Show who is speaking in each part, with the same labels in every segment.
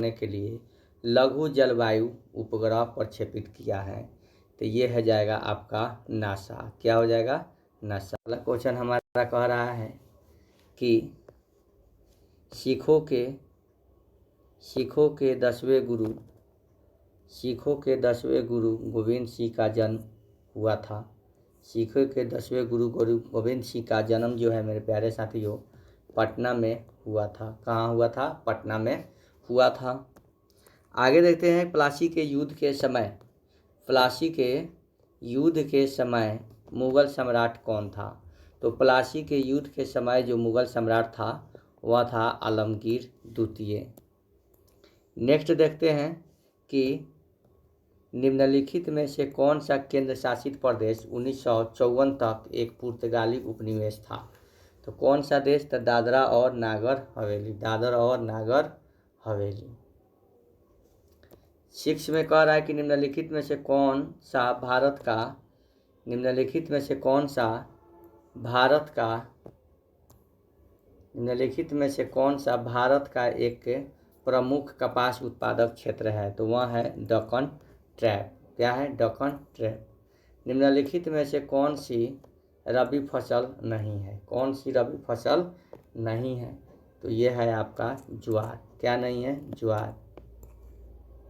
Speaker 1: करने के लिए लघु जलवायु उपग्रह प्रक्षेपित किया है? तो ये है जाएगा आपका नासा। क्या हो जाएगा? नासा। अगला क्वेश्चन हमारा कह रहा है कि सिखों के 10वें गुरु गोविंद सिंह का जन्म हुआ था। सिखों के 10वें गुरु गोविंद सिंह का जन्म जो है मेरे प्यारे साथियों पटना में हुआ था। कहाँ हुआ था? पटना में हुआ था। आगे देखते हैं प्लासी के युद्ध के समय मुगल सम्राट कौन था? तो प्लासी के युद्ध के समय जो मुगल सम्राट था वह था आलमगीर द्वितीय। नेक्स्ट देखते हैं कि निम्नलिखित में से कौन सा केंद्र शासित प्रदेश 1954 तक एक पुर्तगाली उपनिवेश था? तो कौन सा देश? तो दादरा और नागर हवेली। 6 में कह रहा है कि निम्नलिखित में से कौन सा भारत का एक प्रमुख कपास उत्पादक क्षेत्र है? तो वह है दक्कन ट्रैप। क्या है? दक्कन ट्रैप। निम्नलिखित में से कौन सी रबी फसल नहीं है? तो यह है आपका ज्वार। क्या नहीं है? ज्वार।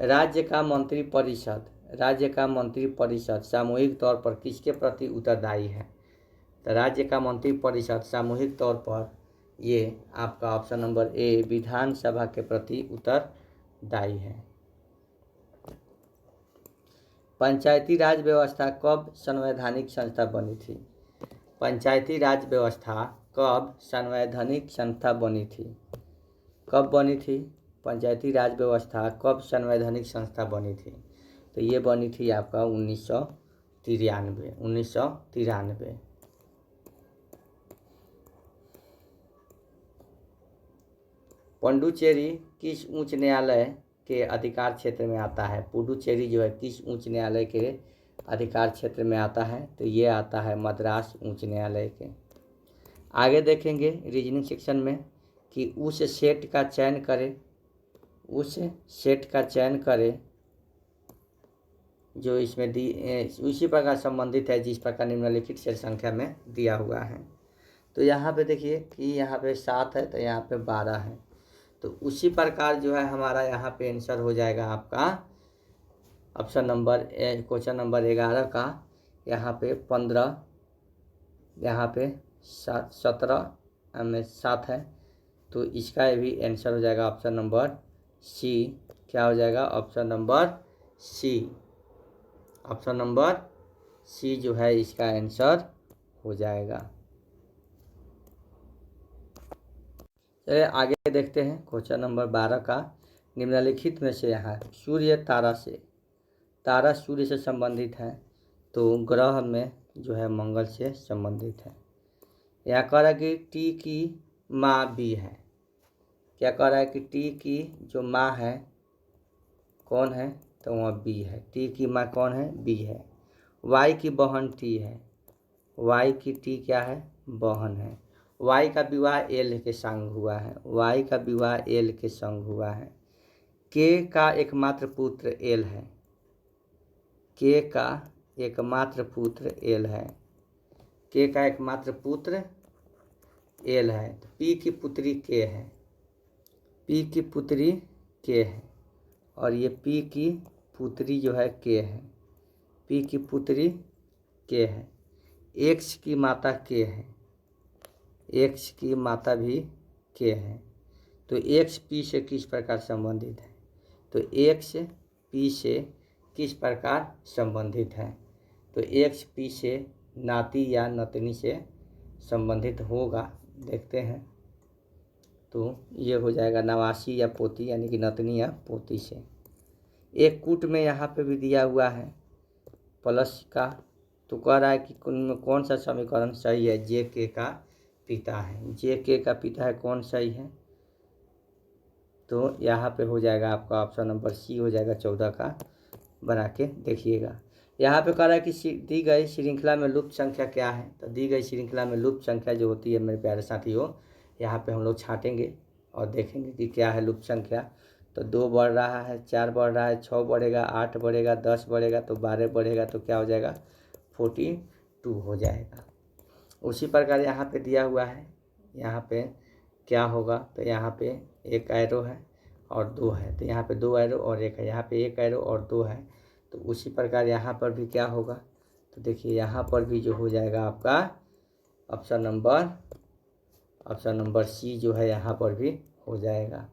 Speaker 1: राज्य का मंत्रिपरिषद सामूहिक तौर पर किसके प्रति उत्तरदायी है? तो राज्य का मंत्रिपरिषद सामूहिक तौर पर ये आपका ऑप्शन नंबर ए विधानसभा के प्रति उत्तरदायी है। पंचायती राज व्यवस्था कब संवैधानिक संस्था बनी थी? पंचायती राज व्यवस्था कब संवैधानिक संस्था बनी थी? कब बनी थी? पंचायती राज व्यवस्था कब संवैधानिक संस्था बनी थी? तो ये बनी थी आपका 1993। पुडुचेरी किस उच्च न्यायालय के अधिकार क्षेत्र में आता है? पुडुचेरी जो है किस उच्च न्यायालय के अधिकार क्षेत्र में आता है? तो ये आता है मद्रास उच्च न्यायालय के। आगे देखेंगे रीजनिंग सेक्शन में कि उस सेट का चयन करें जो इसमें उसी प्रकार संबंधित है जिस प्रकार निम्नलिखित सेट संख्या में दिया हुआ है। तो यहाँ पे देखिए कि यहाँ पे 7 है तो यहाँ पे 12 है। तो उसी प्रकार जो है हमारा यहाँ पे आंसर हो जाएगा आपका ऑप्शन नंबर क्वेश्चन नंबर 11 का यहाँ पे 15, यहाँ पे 17 में 7 है। तो इसका भी आंसर हो जाएगा ऑप्शन नंबर सी। क्या हो जाएगा? ऑप्शन नंबर सी जो है इसका आंसर हो जाएगा। चलिए आगे देखते हैं क्वेश्चन नंबर 12 का। निम्नलिखित में से यहाँ सूर्य से संबंधित है तो ग्रह में जो है मंगल से संबंधित है। यहाँ कह रहा है कि टी की माँ बी है। क्या कह रहा है कि टी की जो माँ है कौन है? तो वह बी है। टी की माँ कौन है? बी है। वाई की बहन टी है। वाई की टी क्या है? बहन है। वाई का विवाह एल के संग हुआ है। के का एकमात्र पुत्र एल है। के का एकमात्र पुत्र एल है। तो पी की पुत्री के है। और ये पी की पुत्री जो है के है। एक्स की माता के है। एक्स की माता भी के है। तो एक्स पी से किस प्रकार संबंधित है? तो एक्स पी से किस प्रकार संबंधित है? तो एक्स पी से नाती या नतनी से संबंधित होगा। देखते हैं। तो ये हो जाएगा नवासी या पोती यानी कि नतनी या पोती से। एक कूट में यहाँ पे भी दिया हुआ है प्लस का। तो कह रहा है कि कौन सा समीकरण सही है? जे के का पिता है। जे के का पिता है कौन सही है? तो यहाँ पे हो जाएगा आपका ऑप्शन नंबर सी हो जाएगा 14 का। बना के देखिएगा। यहाँ पे कह रहा है कि दी गई श्रृंखला में लुप्त संख्या क्या है? तो दी गई श्रृंखला में लुप्त संख्या जो होती है मेरे प्यारे साथियों यहाँ पे हम लोग छाटेंगे और देखेंगे कि क्या है लुप्त संख्या। तो 2 बढ़ रहा है, 4 बढ़ रहा है, 6 बढ़ेगा, 8 बढ़ेगा, 10 बढ़ेगा, तो 12 बढ़ेगा, तो क्या हो जाएगा 42 हो जाएगा। उसी प्रकार यहाँ पे दिया हुआ है, यहाँ पे क्या होगा, तो यहाँ पे एक एरो है और 2 है, तो यहाँ पे 2 एरो और 1 है, यहाँ पे 1 एरो और 2 है। तो उसी प्रकार यहाँ पर भी क्या होगा, तो देखिए यहाँ पर भी जो हो जाएगा आपका ऑप्शन नंबर सी जो है यहाँ पर भी हो जाएगा।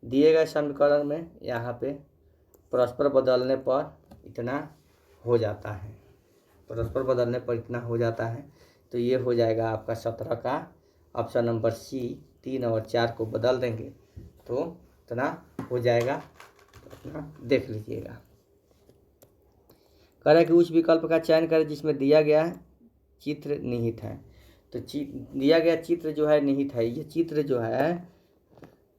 Speaker 1: दिए गए समीकरण में यहाँ पे परस्पर बदलने पर इतना हो जाता है, परस्पर बदलने पर इतना हो जाता है। तो ये हो जाएगा आपका 17 का ऑप्शन नंबर सी। 3 और 4 को बदल देंगे तो इतना हो जाएगा, तो अपना देख लीजिएगा। कह रहा है कि उस विकल्प का चयन करें जिसमें दिया गया चित्र निहित है। तो दिया गया चित्र जो है निहित है, ये चित्र जो है,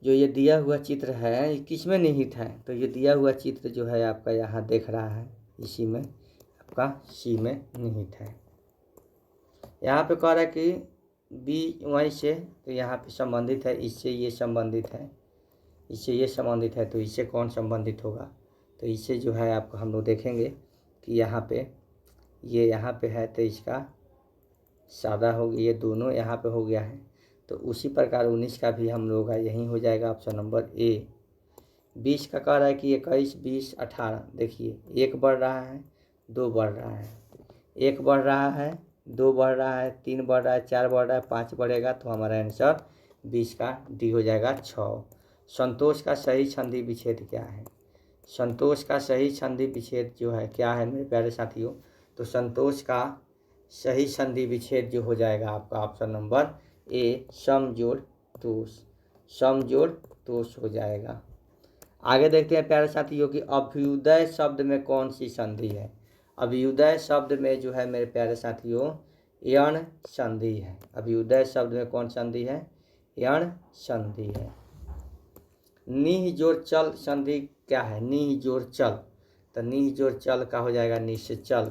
Speaker 1: जो ये दिया हुआ चित्र है, ये किस में निहित है, तो ये दिया हुआ चित्र जो है आपका यहाँ देख रहा है, इसी में आपका सी में निहित है। यहाँ पे कह रहा है कि बी वहीं से, तो यहाँ पे संबंधित है, इससे ये संबंधित है, इससे ये संबंधित है, तो इससे कौन संबंधित होगा, तो इससे जो है आपको हम लोग देखेंगे कि यहाँ पे ये यहाँ पे है, तो इसका सादा हो गया, ये दोनों यहाँ पे हो गया है। तो उसी प्रकार 19 का भी हम लोग का यही हो जाएगा ऑप्शन नंबर ए। 20 का कह रहा है कि 21, 20, 18, देखिए 1 बढ़ रहा है, 2 बढ़ रहा है, 1 बढ़ रहा है, 2 बढ़ रहा है, 3 बढ़ रहा है, 4 बढ़ रहा है, 5 बढ़ेगा, तो हमारा आंसर 20 का डी हो जाएगा 6। संतोष का सही संधि विच्छेद क्या है, संतोष का सही संधि विच्छेद जो है क्या है मेरे प्यारे साथियों, तो संतोष का सही संधि विच्छेद जो हो जाएगा आपका ऑप्शन नंबर ए, सम जोड़ तोष, सम जोड़ तोष हो जाएगा। आगे देखते हैं प्यारे साथियों कि अभ्युदय शब्द में कौन सी संधि है। अभ्युदय शब्द में जो है मेरे प्यारे साथियों यण संधि है। अभ्युदय शब्द में कौन संधि है, यण संधि है। निह जोड़ चल संधि क्या है, निह जोड़ चल, तो निह जोड़ चल का हो जाएगा निश्चल,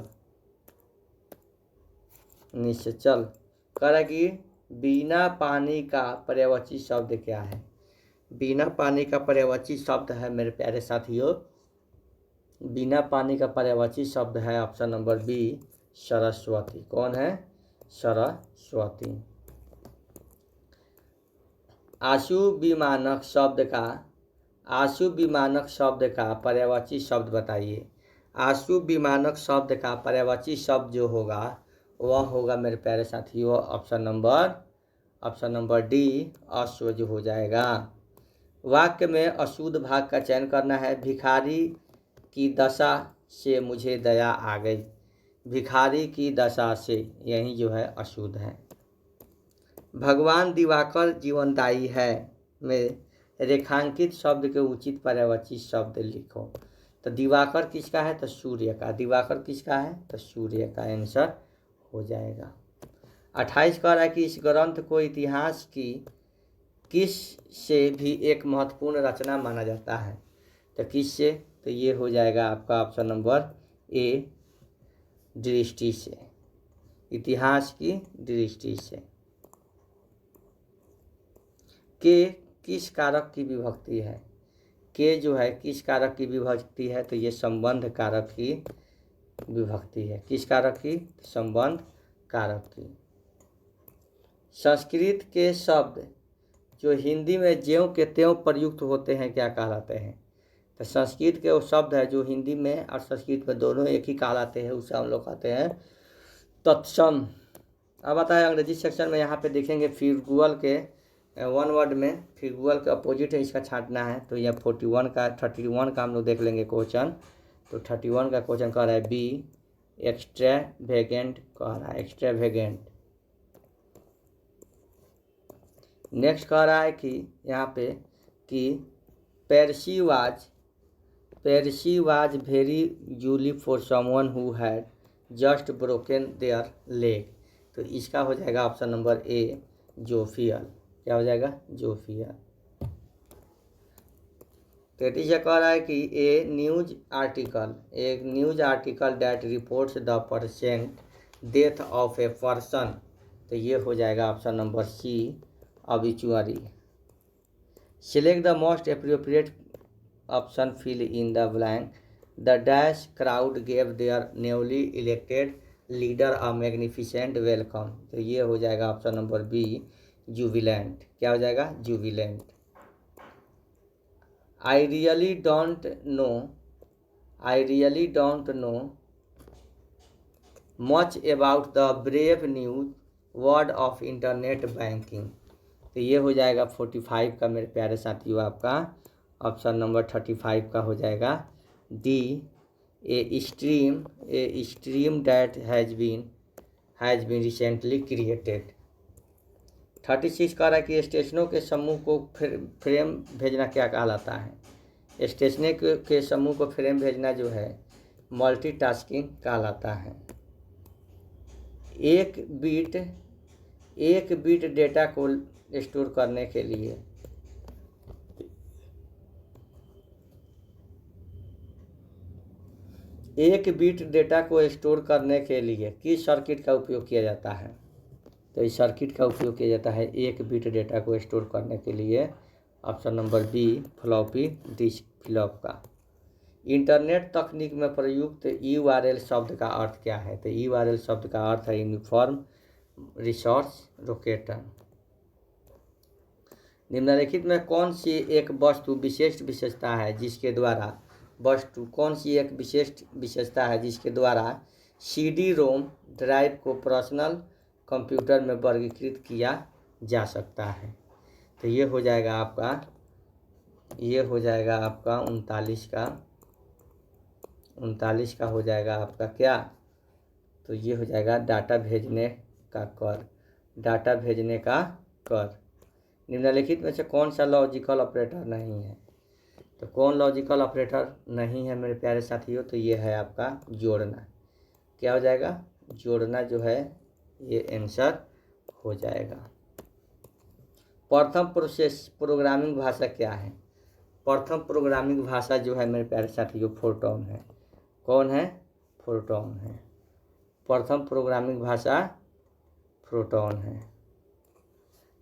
Speaker 1: निश्चल। कह रहा है कि बिना पानी का पर्यायवाची शब्द क्या है, बिना पानी का पर्यायवाची शब्द है मेरे प्यारे साथियों, बिना पानी का पर्यायवाची शब्द है ऑप्शन नंबर बी, सरस्वती। कौन है, सरस्वती। आशु विमानक शब्द का, आशु विमानक शब्द का पर्यायवाची शब्द बताइए। आशु विमानक शब्द का पर्यायवाची शब्द जो होगा वह होगा मेरे प्यारे साथियों ऑप्शन नंबर डी, अश्वज हो जाएगा। वाक्य में अशुद्ध भाग का चयन करना है। भिखारी की दशा से मुझे दया आ गई, भिखारी की दशा से, यही जो है अशुद्ध है। भगवान दिवाकर जीवनदायी है में रेखांकित शब्द के उचित पर्यायवाची शब्द लिखो। तो दिवाकर किसका है, तो सूर्य का, दिवाकर किसका है, तो सूर्य का आंसर हो जाएगा। 28 कह रहा है कि इस ग्रंथ को इतिहास की किस से भी एक महत्वपूर्ण रचना माना जाता है, तो किस से, तो ये हो जाएगा आपका ऑप्शन नंबर ए, दृष्टि से, इतिहास की दृष्टि से। के किस कारक की विभक्ति है, के जो है किस कारक की विभक्ति है, तो ये संबंध कारक की विभक्ति है। किस कारक की, संबंध कारक की। संस्कृत के शब्द जो हिंदी में ज्यों के त्यों प्रयुक्त होते हैं क्या कहलाते हैं, तो संस्कृत के वो शब्द है जो हिंदी में और संस्कृत में दोनों एक ही कहलाते हैं, उसे हम लोग कहते हैं तत्सम। अब आता है अंग्रेजी सेक्शन में, यहाँ पे देखेंगे फिगुअल के वन वर्ड में फिगुअल के अपोजिट है, इसका छांटना है। तो यह 31 का हम लोग देख लेंगे क्वेश्चन। तो 31 का क्वेश्चन कह रहा है बी, एक्स्ट्रावेगेंट कह रहा है, एक्स्ट्रावेगेंट। नेक्स्ट कह रहा है कि यहाँ पे कि Percy was very jolly for someone who had just broken their leg, तो इसका हो जाएगा ऑप्शन नंबर ए, जोफियल। क्या हो जाएगा, जोफियल। 33 कह रहा है कि एक news article that reports the percent death of a person, तो ये हो जाएगा option number C, obituary. Select the most appropriate option, fill in the blank. The dash crowd gave their newly elected leader a magnificent welcome. तो ये हो जाएगा option number B, Jubilant. क्या हो जाएगा? Jubilant. I really don't know much about the brave news word of internet banking. तो ये हो जाएगा 45 का मेरे प्यारे साथियों, आपका ऑप्शन नंबर 35 का हो जाएगा D, a stream that has been recently created. 36 कह रहा है कि स्टेशनों के समूह को फ्रेम भेजना क्या कहलाता है? स्टेशनों के समूह को फ्रेम भेजना जो है मल्टीटास्किंग कहलाता है। एक बिट डेटा को स्टोर करने के लिए किस सर्किट का उपयोग किया जाता है? तो इस सर्किट का उपयोग किया जाता है एक बिट डेटा को स्टोर करने के लिए, option number B, floppy disk flop का। इंटरनेट तकनीक में प्रयुक्त URL शब्द का अर्थ क्या है? तो URL शब्द का अर्थ है यूनिफॉर्म रिसोर्स लोकेटर। निम्नलिखित में कौन सी एक वस्तु विशिष्ट विशेषता है जिसके द्वारा CD-ROM ड्राइव को पर्सनल कंप्यूटर में वर्गीकृत किया जा सकता है? तो ये हो जाएगा आपका 39 का हो जाएगा आपका क्या? तो ये हो जाएगा डाटा भेजने का कर। निम्नलिखित में से कौन सा लॉजिकल ऑपरेटर नहीं है? तो कौन लॉजिकल ऑपरेटर नहीं है मेरे प्यारे साथियों? तो ये है आपका जोड़ना। क्या हो जाएगा? जोड़ना जो है ये आंसर हो जाएगा। प्रथम प्रोग्रामिंग भाषा क्या है? प्रथम प्रोग्रामिंग भाषा जो है मेरे प्यारे साथियों फोरट्रॉन है। कौन है? फोरट्रॉन है। प्रथम प्रोग्रामिंग भाषा फोरट्रॉन है।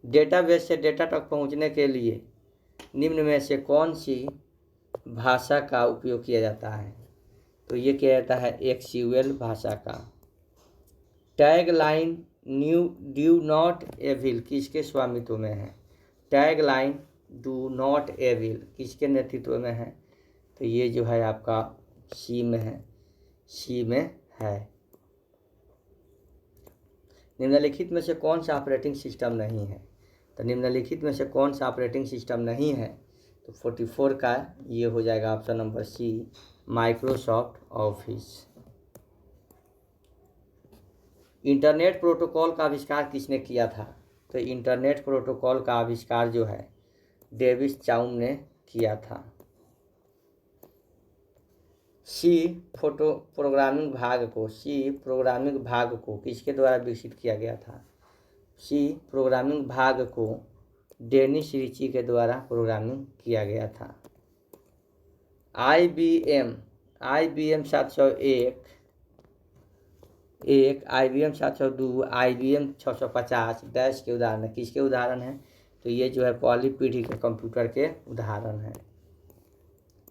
Speaker 1: डेटाबेस से डेटा तक पहुंचने के लिए निम्न में से कौन सी भाषा का उपयोग किया जाता है? तो ये किया जाता है SQL भाषा का। Tagline do not evil किसके स्वामित्व में है? Tagline do not evil किसके नेतृत्व में है? तो ये जो है आपका सी में है। निम्नलिखित में से कौन सा ऑपरेटिंग सिस्टम नहीं है? तो निम्नलिखित में से कौन सा ऑपरेटिंग सिस्टम नहीं है? तो 44 का ये हो जाएगा option number C, Microsoft Office. Internet protocol का आविष्कार किसने किया था? तो इंटरनेट प्रोटोकॉल का आविष्कार जो है डेविस चाउम ने किया था। प्रोग्रामिंग भाग को किसके द्वारा विकसित किया गया था? प्रोग्रामिंग भाग को डेनिस रिची के द्वारा प्रोग्रामिंग किया गया था। IBM 701, IBM 702, IBM 650 डैश के उदाहरण है। किसके उदाहरण हैं? तो ये जो है पहली पीढ़ी के कंप्यूटर के उदाहरण हैं।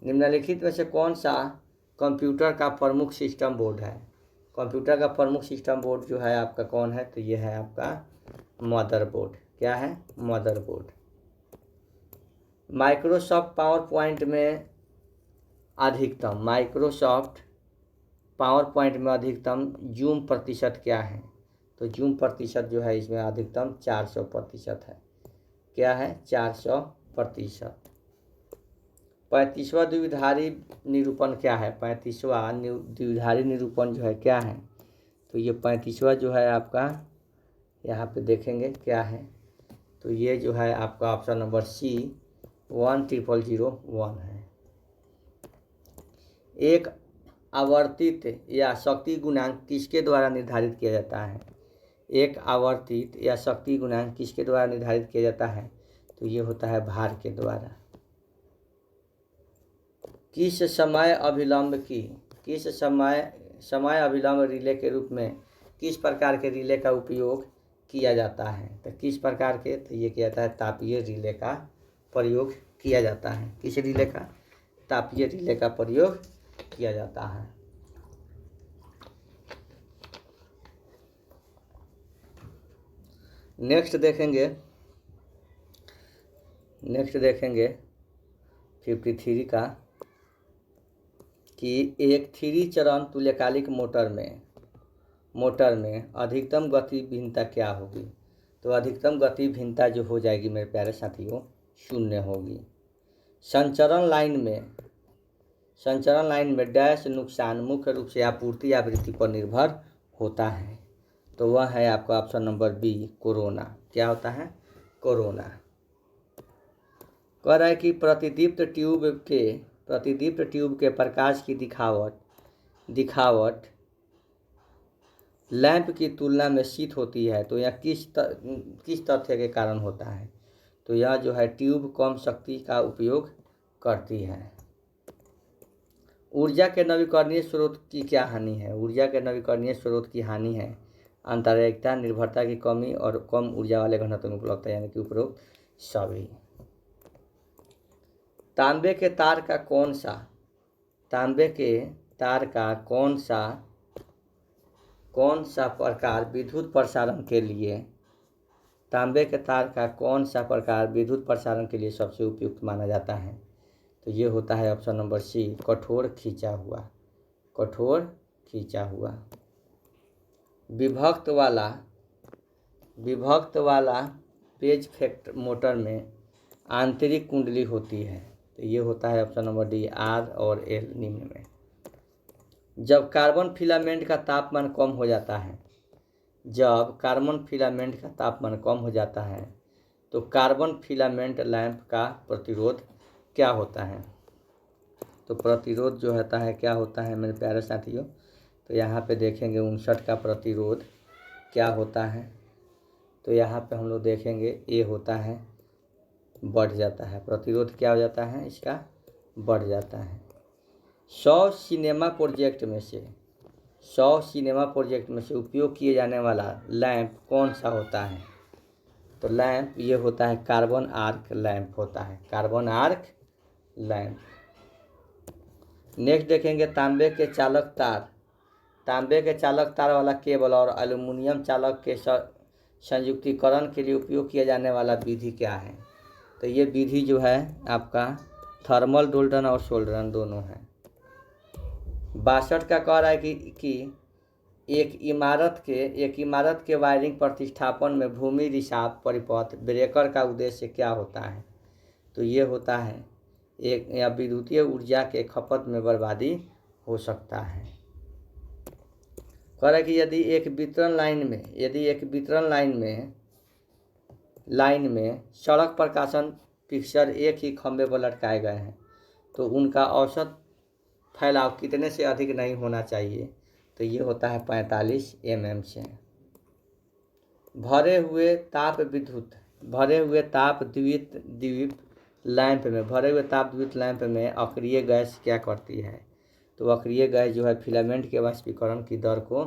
Speaker 1: निम्नलिखित में से कौन सा कंप्यूटर का प्रमुख सिस्टम बोर्ड है? कंप्यूटर का प्रमुख सिस्टम बोर्ड जो है आपका कौन है? तो ये है आपका मदरबोर्ड। क्या है? मदरबोर्ड। माइक्रोसॉफ्ट पावर पॉइंट में अधिकतम जूम प्रतिशत क्या है? तो जूम प्रतिशत जो है इसमें अधिकतम 400% है। क्या है? 400%। 35वां द्विधारी निरूपण क्या है? 35वां द्विधारी निरूपण जो है क्या है? तो ये 35वां जो है आपका यहाँ पे देखेंगे क्या है। तो ये जो है आपका ऑप्शन नंबर सी, 10001 है। एक आवर्तित या शक्ति गुणांक किसके द्वारा निर्धारित किया जाता है? एक आवर्तित या शक्ति गुणांक किसके द्वारा निर्धारित किया जाता है? तो ये होता है भार के द्वारा। किस समय अभिलंब रिले के रूप में किस प्रकार के रिले का उपयोग किया जाता है? तो किस प्रकार के? तो ये किया जाता है तापीय रिले का प्रयोग किया जाता है। किस रिले का? तापीय रिले का प्रयोग किया जाता है। नेक्स्ट देखेंगे 53 का कि एक 3 चरण तुल्यकालिक मोटर में अधिकतम गति भिन्नता क्या होगी? तो अधिकतम गति भिन्नता जो हो जाएगी मेरे प्यारे साथियों 0 होगी। संचरण लाइन में डैश नुकसान मुख्य रूप से आपूर्ति आवृत्ति पर निर्भर होता है। तो वह है आपका ऑप्शन नंबर बी, कोरोना। क्या होता है? कोरोना। कह रहा है कि प्रतिदीप्त ट्यूब के प्रकाश की दिखावट लैंप की तुलना में शीत होती है। तो यह किस तथ्य के कारण होता है? तो यह जो है ट्यूब कम शक्ति का उपयोग करती है। ऊर्जा के नवीकरणीय स्रोत की क्या हानि है? ऊर्जा के नवीकरणीय स्रोत की हानि है अंतरायिकता, निर्भरता की कमी और कम ऊर्जा वाले घनत्व में उपलब्धता, यानी कि उपरोक्त सभी। तांबे के तार का कौन सा प्रकार विद्युत प्रसारण के लिए सबसे उपयुक्त माना जाता है? तो ये होता है ऑप्शन नंबर सी, कठोर खींचा हुआ। विभक्त वाला पेज फैक्ट मोटर में आंतरिक कुंडली होती है। तो ये होता है ऑप्शन नंबर डी, आर और एल निम्न में। जब कार्बन फिलामेंट का तापमान कम हो जाता है तो कार्बन फिलामेंट लैंप का प्रतिरोध क्या होता है? तो प्रतिरोध जो होता है क्या होता है मेरे प्यारे साथियों? तो यहाँ पे देखेंगे 59 का प्रतिरोध क्या होता है? तो यहाँ पे हम लोग देखेंगे ए होता है, बढ़ जाता है। प्रतिरोध क्या हो जाता है इसका? बढ़ जाता है। 100 सिनेमा प्रोजेक्ट में से उपयोग किए जाने वाला लैंप कौन सा होता है? तो लैंप ये होता है कार्बन आर्क लैंप होता है, कार्बन आर्क लैंप। नेक्स्ट देखेंगे तांबे के चालक तार वाला केबल और एल्युमिनियम चालक के संयुक्तिकरण के लिए उपयोग किया जाने वाला विधि क्या है? तो ये विधि जो है आपका थर्मल डोल्टन और सोल्डरन दोनों है। 62 का कह रहा है कि एक इमारत के वायरिंग प्रतिष्ठापन में भूमि रिसाव परिपथ ब्रेकर का उद्देश्य क्या होता है? तो ये होता है एक या विद्युतीय ऊर्जा के खपत में बर्बादी हो सकता है। कह रहा है कि यदि एक वितरण लाइन में सड़क प्रकाशन फिक्सर एक ही खंभे पर लटकाए गए हैं तो उनका औसत फैलाव कितने से अधिक नहीं होना चाहिए? तो ये होता है 45 mm से। भरे हुए ताप द्वीप लैंप में अक्रिय गैस क्या करती है? तो अक्रिय गैस जो है फिलामेंट के वाष्पीकरण की दर को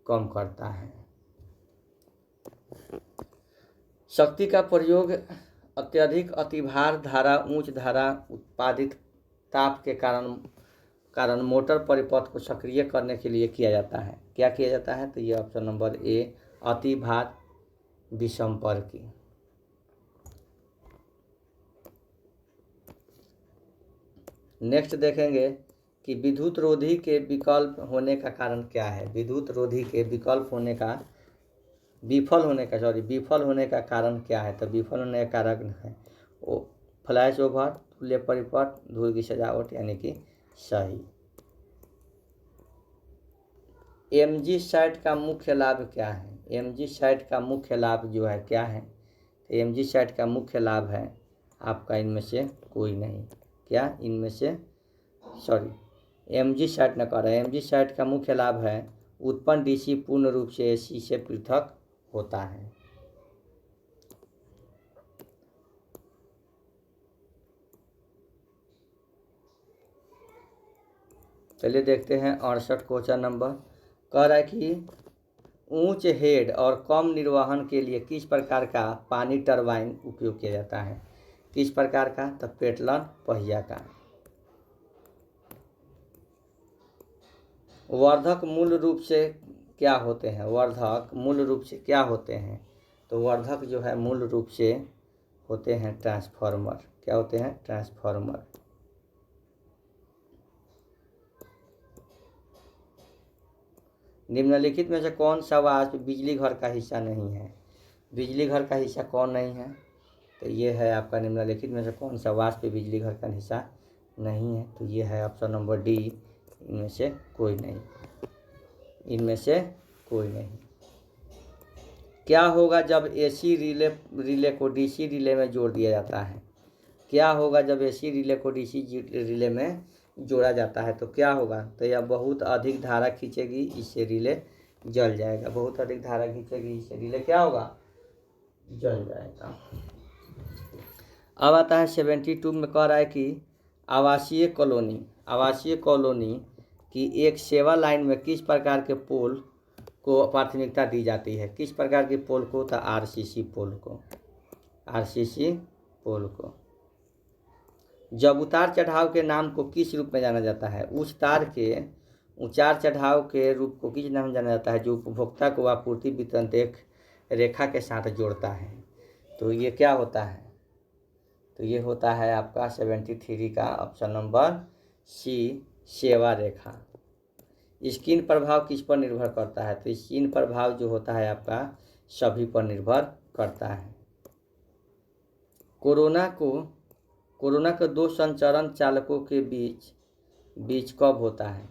Speaker 1: कम करता है। शक्ति का प्रयोग अत्यधिक अतिभार धारा, उच्च धारा उत्पादित ताप के कारण मोटर परिपथ को सक्रिय करने के लिए किया जाता है। क्या किया जाता है? तो ये ऑप्शन नंबर ए, अतिभार विसंपर्की। नेक्स्ट देखेंगे कि विद्युत रोधी के विफल होने का कारण क्या है? विद्युत रोधी के विफल होने का कारण क्या है? तो विफल होने का कारण है वो फ्लैश ओवर, तुल्य परिपथ, धूल की सजावट, यानी कि सही। एमजी सेट का मुख्य लाभ क्या है? एमजी सेट का मुख्य लाभ जो है क्या है? तो एमजी सेट का मुख्य लाभ है आपका इनमें से कोई नहीं। क्या? इनमें से एमजी सेट न कर रहा है। एमजी सेट का मुख्य लाभ है उत्पन्न डीसी पूर्ण रूप से एसी से पृथक होता है। चलिए देखते हैं 68 क्वेश्चन नंबर। कह रहा है कि उच्च हेड और कम निर्वहन के लिए किस प्रकार का पानी टरबाइन उपयोग किया जाता है? किस प्रकार का? तो पेटलन पहिया का। वर्धक मूल रूप से क्या होते हैं? वर्धक मूल रूप से क्या होते हैं? तो वर्धक जो है मूल रूप से होते हैं ट्रांसफार्मर। क्या होते हैं? ट्रांसफार्मर। निम्नलिखित में से कौन सा वाष्प बिजली घर का हिस्सा नहीं है? बिजली घर का हिस्सा कौन नहीं है? तो ये है आपका निम्नलिखित में से कौन सा वाष्प बिजली घर का हिस्सा नहीं है? तो ये है ऑप्शन नंबर डी, इनमें से कोई नहीं, इनमें से कोई नहीं। क्या होगा जब एसी रिले को डीसी रिले में जोड़ दिया जाता है? क्या होगा जब एसी रिले को डीसी रिले में जोड़ा जाता है? तो क्या होगा? तो यह बहुत अधिक धारा खींचेगी, इससे रिले जल जाएगा। बहुत अधिक धारा खींचेगी, इससे रिले क्या होगा? जल जाएगा। अब आता है 72 में, कह रहा है कि आवासीय कॉलोनी की एक सेवा लाइन में किस प्रकार के पोल को प्राथमिकता दी जाती है? किस प्रकार के पोल को? तो आरसीसी पोल को। आरसीसी पोल को। जब उतार चढ़ाव के नाम को किस रूप में जाना जाता है? उस तार के उतार चढ़ाव के रूप को किस नाम जाना जाता है? जो उपभोक्ता को आपूर्ति वितरण रेखा के साथ जोड़ता है। तो ये क्या होता है? तो ये होता है आपका 73 का ऑप्शन नंबर सी, सेवा रेखा। स्किन प्रभाव किस पर निर्भर करता है? तो स्किन प्रभाव जो होता है आपका सभी पर निर्भर करता है। कोरोना के दो संचरण चालकों के बीच कब होता है?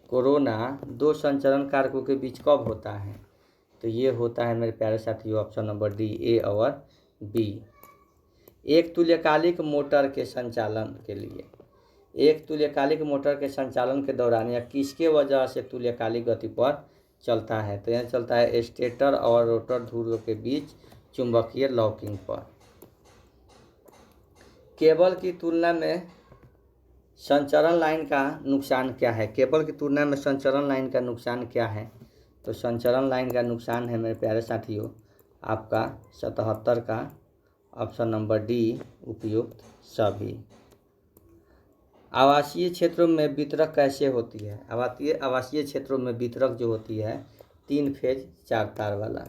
Speaker 1: कोरोना दो संचरण कारकों के बीच कब होता है? तो ये होता है मेरे प्यारे साथियों ऑप्शन नंबर डी, ए और बी। एक तुल्यकालिक मोटर के संचालन के संचालन के दौरान या किसके वजह से तुल्यकालिक गति पर चलता है? तो यह चलता है स्टेटर और रोटर ध्रुवों के बीच चुंबकीय लॉकिंग पर। केबल की तुलना में संचरण लाइन का नुकसान क्या है? केबल की तुलना में संचरण लाइन का नुकसान क्या है? तो संचरण लाइन का नुकसान है मेरे प्यारे साथियों आपका 77 का ऑप्शन नंबर डी, उपयुक्त सभी। आवासीय क्षेत्रों में वितरक कैसे होती है? आवासीय क्षेत्रों में वितरक जो होती है 3 फेज 4 तार वाला।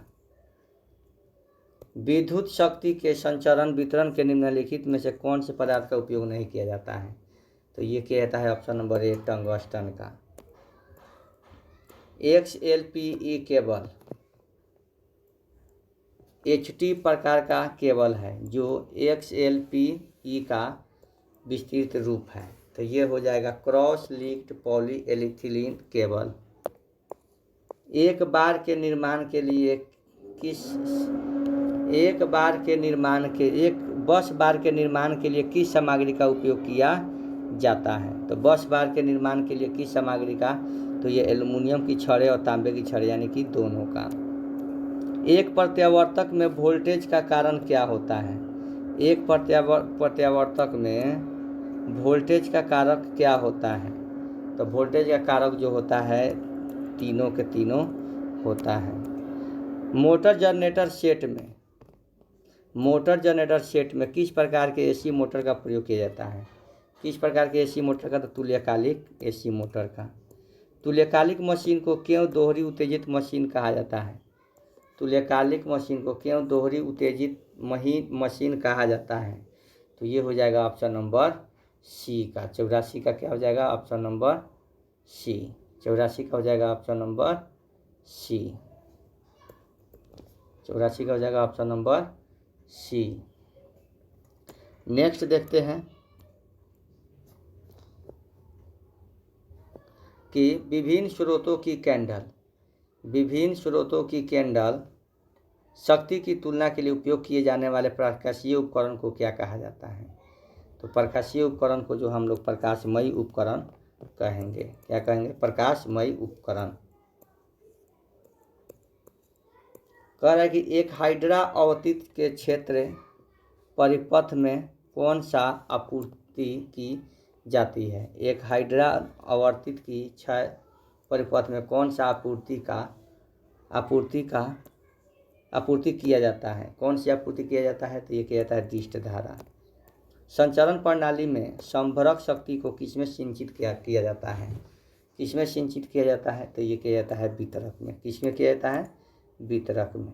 Speaker 1: विद्युत शक्ति के संचरण वितरण के निम्नलिखित में से कौन से पदार्थ का उपयोग नहीं किया जाता है? तो ये कहता है ऑप्शन नंबर ए, टंगस्टन का। XLPE केबल HT प्रकार का केबल है जो XLPE का विस्तृत रूप है। तो ये हो जाएगा क्रॉस लिंक्ड पॉलीएथिलीन केबल। एक बस बार के निर्माण के लिए किस सामग्री का उपयोग किया जाता है? तो बस बार के निर्माण के लिए किस सामग्री का? तो ये एल्युमिनियम की छड़ें और तांबे की छड़ें, यानी कि दोनों का। एक प्रत्यावर्तक में वोल्टेज का कारण क्या होता है? एक प्रत्यावर्तक में वोल्टेज का कारक क्या होता है? तो वोल्टेज का कारक जो होता है तीनों के तीनों होता है। मोटर जनरेटर सेट में किस प्रकार के एसी मोटर का प्रयोग किया जाता है? किस प्रकार के एसी मोटर का? तो तुल्यकालिक एसी मोटर का। तुल्यकालिक मशीन को क्यों दोहरी उत्तेजित मशीन कहा जाता है? तुल्यकालिक मशीन को क्यों दोहरी उत्तेजित मशीन कहा जाता है? तो ये हो जाएगा ऑप्शन नंबर सी का, 84 का क्या हो जाएगा? ऑप्शन नंबर सी, 84 का हो जाएगा ऑप्शन नंबर सी, 84 का हो जाएगा ऑप्शन नंबर सी। नेक्स्ट देखते हैं कि विभिन्न स्रोतों की कैंडल शक्ति की तुलना के लिए उपयोग किए जाने वाले प्रकाशीय उपकरण को क्या कहा जाता है? तो प्रकाशीय उपकरण को जो हम लोग प्रकाशमयी उपकरण कहेंगे। क्या कहेंगे? प्रकाशमयी उपकरण। कह रहा है कि एक हाइड्रा अवतित के क्षेत्र परिपथ में कौन सा आपूर्ति की जाती है? एक हाइड्रा आवर्तित की क्षय परिपथ में कौन सा आपूर्ति किया जाता है? कौन सी आपूर्ति किया जाता है? तो ये किया जाता है दृष्ट धारा। संचरण प्रणाली में संभरक शक्ति को किसमें सिंचित किया जाता है? किसमें सिंचित किया जाता है? तो ये किया जाता है वितरक में। किसमें किया जाता है? वितरक में।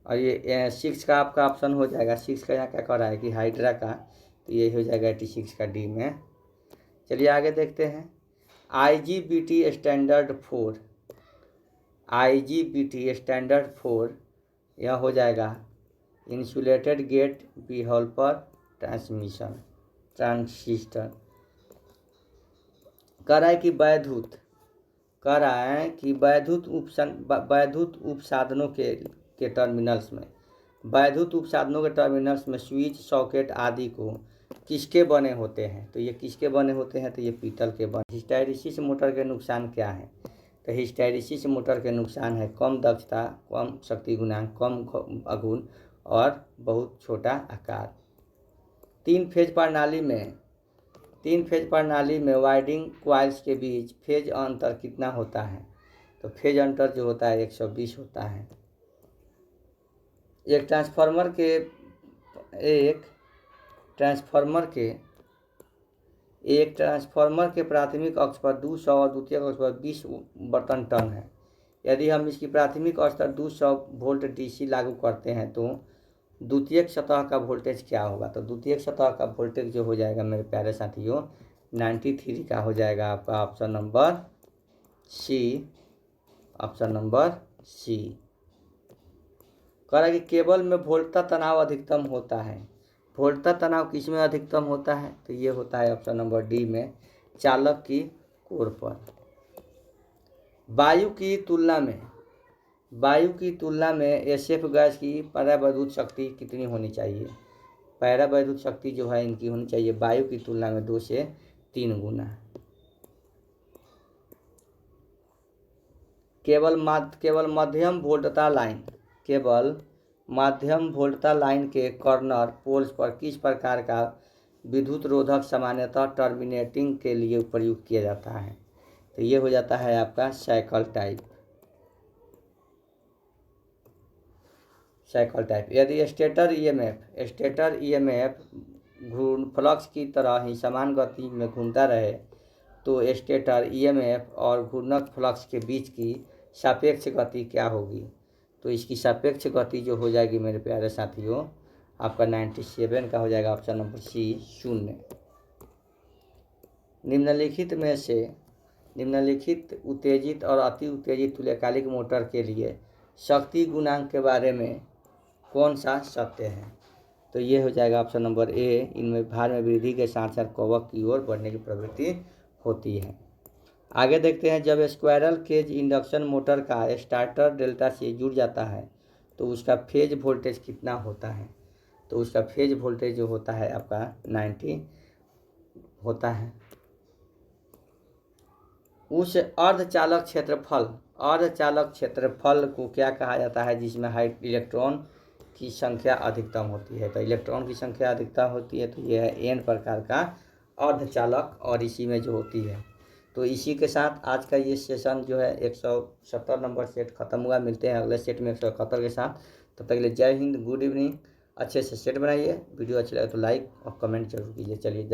Speaker 1: और ये 6 का आपका ऑप्शन हो जाएगा। 6 का यहाँ क्या कर रहा है कि हाइड्रा का, तो ये हो जाएगा 86 का डी में। चलिए आगे देखते हैं। IGBT स्टैंडर्ड 4, IGBT स्टैंडर्ड 4 यह हो जाएगा इंसुलेटेड गेट बिहेवियर ट्रांजिस्टर। कह रहा है कि वैद्युत उपसाधनों के टर्मिनल्स में, वैद्युत उपसाधनों के टर्मिनल्स में स्विच, सॉकेट आदि को किसके बने होते हैं? तो ये किसके बने होते हैं? तो ये पीतल के बने। हिस्टैरिसीस मोटर के नुकसान क्या है? तो हिस्टैरिसीस मोटर के नुकसान है कम दक्षता, कम शक्ति गुणांक, कम अगुण और बहुत छोटा आकार। 3 फेज प्रणाली में वाइंडिंग कॉइल्स के बीच फेज अंतर कितना होता है? तो फेज अंतर जो होता है 120 होता है। एक ट्रांसफार्मर के प्राथमिक अक्ष पर 200 और द्वितीयक अक्ष पर 20 बर्तन टन है। यदि हम इसकी प्राथमिक अक्ष पर 200 वोल्ट डीसी लागू करते हैं तो द्वितीयक सतह का वोल्टेज क्या होगा? तो द्वितीयक सतह का वोल्टेज जो हो जाएगा मेरे प्यारे साथियों 93 का हो जाएगा आपका ऑप्शन नंबर सी। कह रहा है कि केबल में वोल्टता तनाव अधिकतम होता है। वोल्टता तनाव किस में अधिकतम होता है? तो ये होता है ऑप्शन नंबर डी में, चालक की कोर पर। वायु की तुलना में एसएफ गैस की परावैद्युत शक्ति कितनी होनी चाहिए? परावैद्युत शक्ति जो है इनकी होनी चाहिए वायु की तुलना में 2 से 3 गुना। केवल मध्यम वोल्टता लाइन के कॉर्नर पोल्स पर किस प्रकार का विद्युत रोधक सामान्यतः टर्मिनेटिंग के लिए प्रयुक्त किया जाता है? तो ये हो जाता है आपका साइकिल टाइप। यदि स्टेटर ईएमएफ फ्लक्स की तरह ही समान गति में घूमता रहे तो स्टेटर ईएमएफ और घूर्णक फ्लक्स के बीच की सापेक्ष गति क्या होगी? तो इसकी सापेक्ष गति जो हो जाएगी मेरे प्यारे साथियों आपका 97 का हो जाएगा ऑप्शन नंबर सी 0। निम्नलिखित उत्तेजित और अति उत्तेजित तुल्यकालिक मोटर के लिए शक्ति गुणांक के बारे में कौन सा सत्य है? तो ये हो जाएगा ऑप्शन नंबर ए। इनमें भार में वृद्धि के साथ साथ कवक की ओर बढ़ने की प्रवृत्ति होती है। आगे देखते हैं। जब स्क्वायरल केज इंडक्शन मोटर का स्टार्टर डेल्टा से जुड़ जाता है तो उसका फेज वोल्टेज कितना होता है? तो उसका फेज वोल्टेज जो होता है आपका 90 होता है। उस अर्धचालक क्षेत्रफल को क्या कहा जाता है जिसमें इलेक्ट्रॉन की संख्या अधिकतम होती है? तो इलेक्ट्रॉन की संख्या अधिकतम होती है तो यह है एन प्रकार का अर्धचालक और इसी में जो होती है। तो इसी के साथ आज का ये सेशन जो है 170 नंबर सेट खत्म हुआ। मिलते हैं अगले सेट में 171 के साथ। तब तक के लिए जय हिंद, गुड इवनिंग। अच्छे से सेट बनाइए। वीडियो अच्छा लगे तो लाइक और कमेंट जरूर कीजिए। चलिए